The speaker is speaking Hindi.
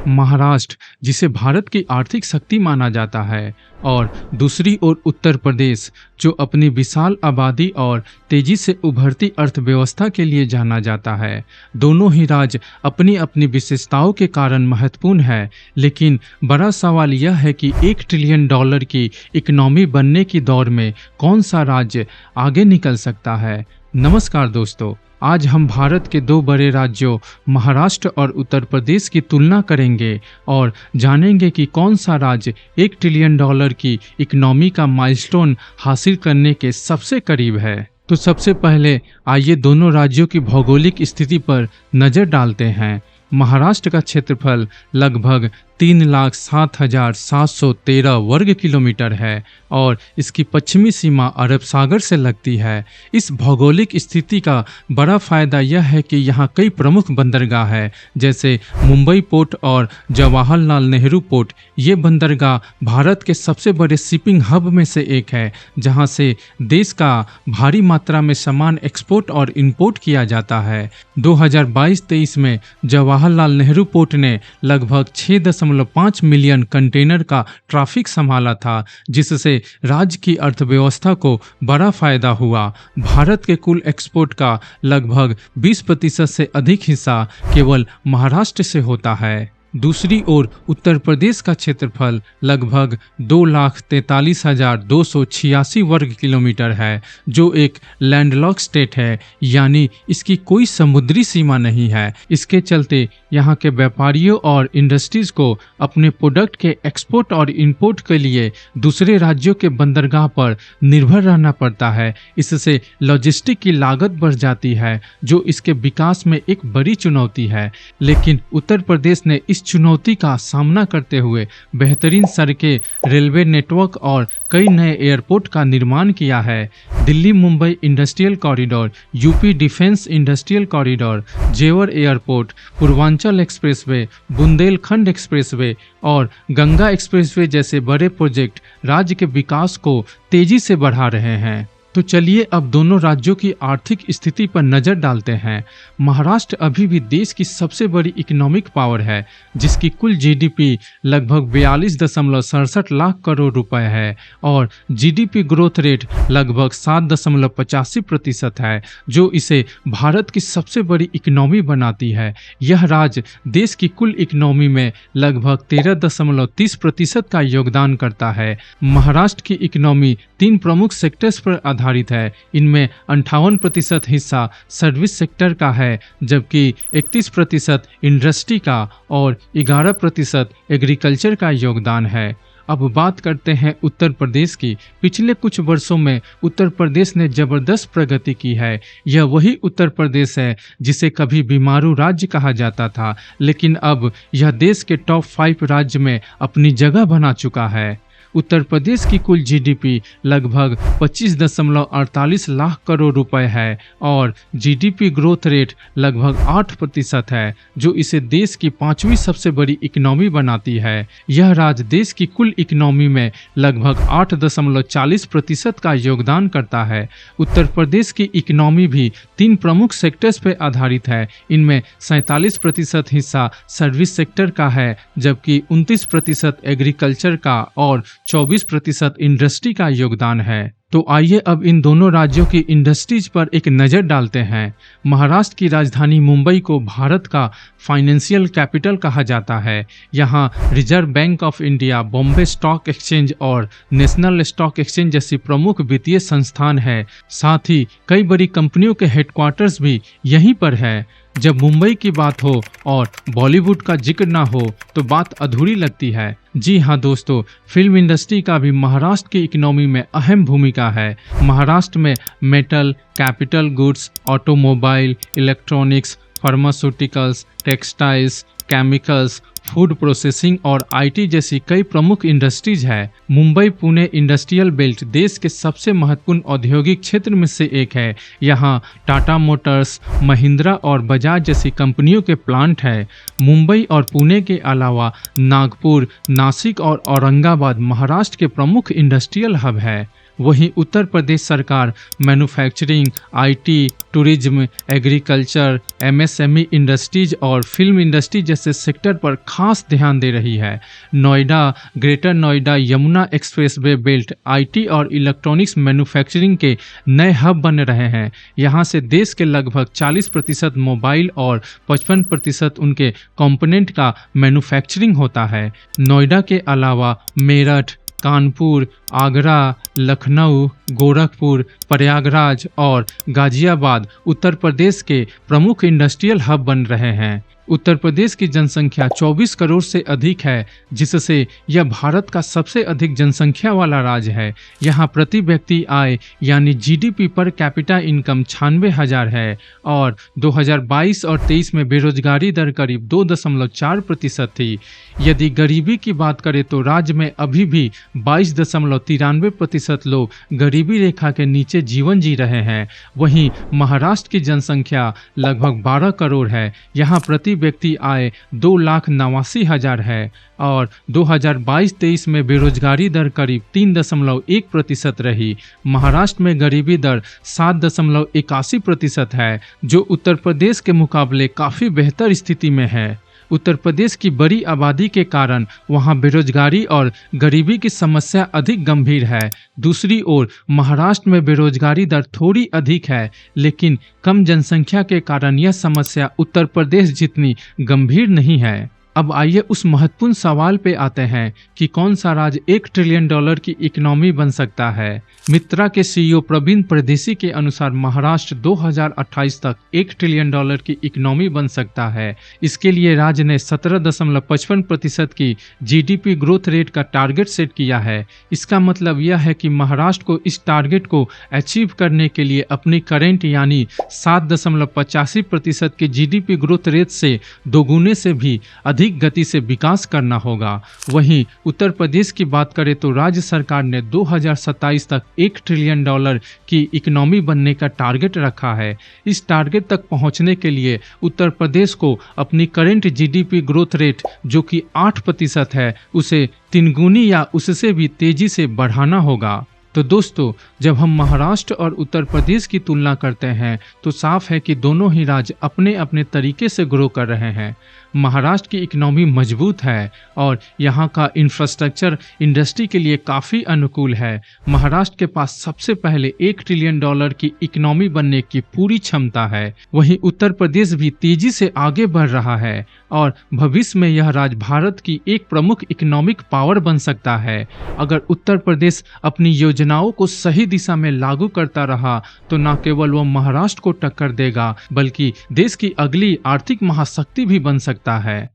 महाराष्ट्र, जिसे भारत की आर्थिक शक्ति माना जाता है, और दूसरी ओर उत्तर प्रदेश, जो अपनी विशाल आबादी और तेजी से उभरती अर्थव्यवस्था के लिए जाना जाता है। दोनों ही राज्य अपनी अपनी विशेषताओं के कारण महत्वपूर्ण है, लेकिन बड़ा सवाल यह है कि $1 ट्रिलियन की इकोनॉमी बनने की दौड़ में कौन सा राज्य आगे निकल सकता है। नमस्कार दोस्तों, आज हम भारत के दो बड़े राज्यों महाराष्ट्र और उत्तर प्रदेश की तुलना करेंगे और जानेंगे कि कौन सा राज्य $1 ट्रिलियन की इकोनॉमी का माइलस्टोन हासिल करने के सबसे करीब है। तो सबसे पहले आइए दोनों राज्यों की भौगोलिक स्थिति पर नजर डालते हैं। महाराष्ट्र का क्षेत्रफल लगभग 3,07,713 वर्ग किलोमीटर है और इसकी पश्चिमी सीमा अरब सागर से लगती है। इस भौगोलिक स्थिति का बड़ा फायदा यह है कि यहाँ कई प्रमुख बंदरगाह हैं, जैसे मुंबई पोर्ट और जवाहरलाल नेहरू पोर्ट। ये बंदरगाह भारत के सबसे बड़े शिपिंग हब में से एक है, जहाँ से देश का भारी मात्रा में सामान एक्सपोर्ट और इंपोर्ट किया जाता है। 2022-23 में जवाहरलाल नेहरू पोर्ट ने लगभग 6.5 मिलियन कंटेनर का ट्रैफिक संभाला था, जिससे राज्य की अर्थव्यवस्था को बड़ा फायदा हुआ। भारत के कुल एक्सपोर्ट का लगभग 20% से अधिक हिस्सा केवल महाराष्ट्र से होता है। दूसरी ओर उत्तर प्रदेश का क्षेत्रफल लगभग 2,43,286 वर्ग किलोमीटर है, जो एक लैंडलॉक स्टेट है, यानी इसकी कोई समुद्री सीमा नहीं है। इसके चलते यहाँ के व्यापारियों और इंडस्ट्रीज को अपने प्रोडक्ट के एक्सपोर्ट और इंपोर्ट के लिए दूसरे राज्यों के बंदरगाह पर निर्भर रहना पड़ता है। इससे लॉजिस्टिक की लागत बढ़ जाती है, जो इसके विकास में एक बड़ी चुनौती है। लेकिन उत्तर प्रदेश ने इस चुनौती का सामना करते हुए बेहतरीन सड़कें, रेलवे नेटवर्क और कई नए एयरपोर्ट का निर्माण किया है। Delhi Mumbai industrial corridor, UP defence industrial corridor, Jewar airport, Purvanchal expressway, Bundelkhand expressway और गंगा एक्सप्रेसवे जैसे बड़े प्रोजेक्ट राज्य के विकास को तेजी से बढ़ा रहे हैं। तो चलिए अब दोनों राज्यों की आर्थिक स्थिति पर नजर डालते हैं। महाराष्ट्र अभी भी देश की सबसे बड़ी इकोनॉमिक पावर है, जिसकी कुल जीडीपी लगभग 42.67 लाख करोड़ रुपए है और जीडीपी ग्रोथ रेट लगभग 7.85% है, जो इसे भारत की सबसे बड़ी इकोनॉमी बनाती है। यह राज्य देश की कुल इकोनॉमी में लगभग 13.30% का योगदान करता है। महाराष्ट्र की इकोनॉमी 3 प्रमुख सेक्टर्स पर आधारित है। इनमें 58% हिस्सा सर्विस सेक्टर का है, जबकि 31% इंडस्ट्री का और 11% एग्रीकल्चर का योगदान है। अब बात करते हैं उत्तर प्रदेश की। पिछले कुछ वर्षों में उत्तर प्रदेश ने जबरदस्त प्रगति की है। यह वही उत्तर प्रदेश है जिसे कभी बीमारू राज्य कहा जाता था, लेकिन अब यह देश के टॉप 5 राज्य में अपनी जगह बना चुका है। उत्तर प्रदेश की कुल जीडीपी लगभग 25.48 लाख करोड़ रुपए है और जीडीपी ग्रोथ रेट लगभग 8% है, जो इसे देश की 5वीं सबसे बड़ी इकोनॉमी बनाती है। यह राज्य देश की कुल इकोनॉमी में लगभग 8.40% का योगदान करता है। उत्तर प्रदेश की इकोनॉमी भी 3 प्रमुख सेक्टर्स पर आधारित है। इनमें 47% हिस्सा सर्विस सेक्टर का है, जबकि 29% एग्रीकल्चर का और 24% इंडस्ट्री का योगदान है। तो आइए अब इन दोनों राज्यों की इंडस्ट्रीज पर एक नज़र डालते हैं। महाराष्ट्र की राजधानी मुंबई को भारत का फाइनेंशियल कैपिटल कहा जाता है। यहाँ reserve bank of India, Bombay stock exchange और नेशनल स्टॉक एक्सचेंज जैसी प्रमुख वित्तीय संस्थान है। साथ ही कई बड़ी कंपनियों के हेडक्वार्टर्स भी यहीं पर है। जब मुंबई की बात हो और बॉलीवुड का जिक्र ना हो तो बात अधूरी लगती है। जी हाँ दोस्तों, फिल्म इंडस्ट्री का भी महाराष्ट्र की इकोनॉमी में अहम भूमिका है। महाराष्ट्र में metal, capital goods, automobile, electronics, pharmaceuticals, textiles, chemicals, food processing और आईटी जैसी कई प्रमुख इंडस्ट्रीज है। मुंबई पुणे इंडस्ट्रियल बेल्ट देश के सबसे महत्वपूर्ण औद्योगिक क्षेत्र में से एक है। यहाँ टाटा मोटर्स, महिंद्रा और बजाज जैसी कंपनियों के प्लांट है। मुंबई और पुणे के अलावा नागपुर, नासिक और औरंगाबाद महाराष्ट्र के प्रमुख इंडस्ट्रियल हब है। वहीं उत्तर प्रदेश सरकार manufacturing, IT, tourism, agriculture, MSME industries और फिल्म इंडस्ट्री जैसे सेक्टर पर खास ध्यान दे रही है। Noida, greater Noida Yamuna expressway belt IT और इलेक्ट्रॉनिक्स मैन्युफैक्चरिंग के नए हब बन रहे हैं। यहाँ से देश के लगभग 40% मोबाइल और 55% उनके कंपोनेंट का मैन्युफैक्चरिंग होता है। नोएडा के अलावा मेरठ, कानपुर, आगरा, लखनऊ, गोरखपुर, प्रयागराज और गाजियाबाद उत्तर प्रदेश के प्रमुख इंडस्ट्रियल हब बन रहे हैं। उत्तर प्रदेश की जनसंख्या 24 करोड़ से अधिक है, जिससे यह भारत का सबसे अधिक जनसंख्या वाला राज्य है। यहाँ प्रति व्यक्ति आय यानी जीडीपी पर कैपिटा इनकम 96,000 है और 2022 और 23 में बेरोजगारी दर करीब 2.4% थी। यदि गरीबी की बात करें तो राज्य में अभी भी 22.93% लोग गरीबी रेखा के नीचे जीवन जी रहे हैं। वहीं महाराष्ट्र की जनसंख्या लगभग 12 करोड़ है। यहाँ प्रति व्यक्ति आय 2,89,000 है और 2022-23 में बेरोजगारी दर करीब 3.1% रही। महाराष्ट्र में गरीबी दर 7.81% है, जो उत्तर प्रदेश के मुकाबले काफ़ी बेहतर स्थिति में है। उत्तर प्रदेश की बड़ी आबादी के कारण वहां बेरोजगारी और गरीबी की समस्या अधिक गंभीर है। दूसरी ओर महाराष्ट्र में बेरोजगारी दर थोड़ी अधिक है, लेकिन कम जनसंख्या के कारण यह समस्या उत्तर प्रदेश जितनी गंभीर नहीं है। अब आइए उस महत्वपूर्ण सवाल पे आते हैं कि कौन सा राज्य $1 ट्रिलियन की इकोनॉमी बन सकता है। मित्रा के सीईओ प्रवीण परदेसी के अनुसार महाराष्ट्र 2028 तक $1 ट्रिलियन की इकोनॉमी बन सकता है। इसके लिए राज्य ने 17.55% की जीडीपी ग्रोथ रेट का टारगेट सेट किया है। इसका मतलब यह है कि महाराष्ट्र को इस टारगेट को अचीव करने के लिए अपनी करेंट यानी 7.85% की जीडीपी ग्रोथ रेट से दोगुने से भी अधिक गति से विकास करना होगा। वहीं उत्तर प्रदेश की बात करें तो राज्य सरकार ने 2027 तक $1 ट्रिलियन की इकोनॉमी बनने का टारगेट रखा है। इस टारगेट तक पहुंचने के लिए उत्तर प्रदेश को अपनी करंट जीडीपी ग्रोथ रेट जो कि 8% है, उसे 3 गुनी या उससे भी तेजी से बढ़ाना होगा। तो दोस्तों, जब हम महाराष्ट्र और उत्तर प्रदेश की तुलना करते हैं तो साफ है कि दोनों ही राज्य अपने अपने तरीके से ग्रो कर रहे हैं। महाराष्ट्र की इकोनॉमी मजबूत है और यहाँ का इंफ्रास्ट्रक्चर इंडस्ट्री के लिए काफ़ी अनुकूल है। महाराष्ट्र के पास सबसे पहले $1 ट्रिलियन की इकोनॉमी बनने की पूरी क्षमता है। वहीं उत्तर प्रदेश भी तेजी से आगे बढ़ रहा है और भविष्य में यह राज्य भारत की एक प्रमुख इकोनॉमिक पावर बन सकता है। अगर उत्तर प्रदेश अपनी योजनाओं को सही दिशा में लागू करता रहा तो न केवल वह महाराष्ट्र को टक्कर देगा, बल्कि देश की अगली आर्थिक महाशक्ति भी बन सकता है।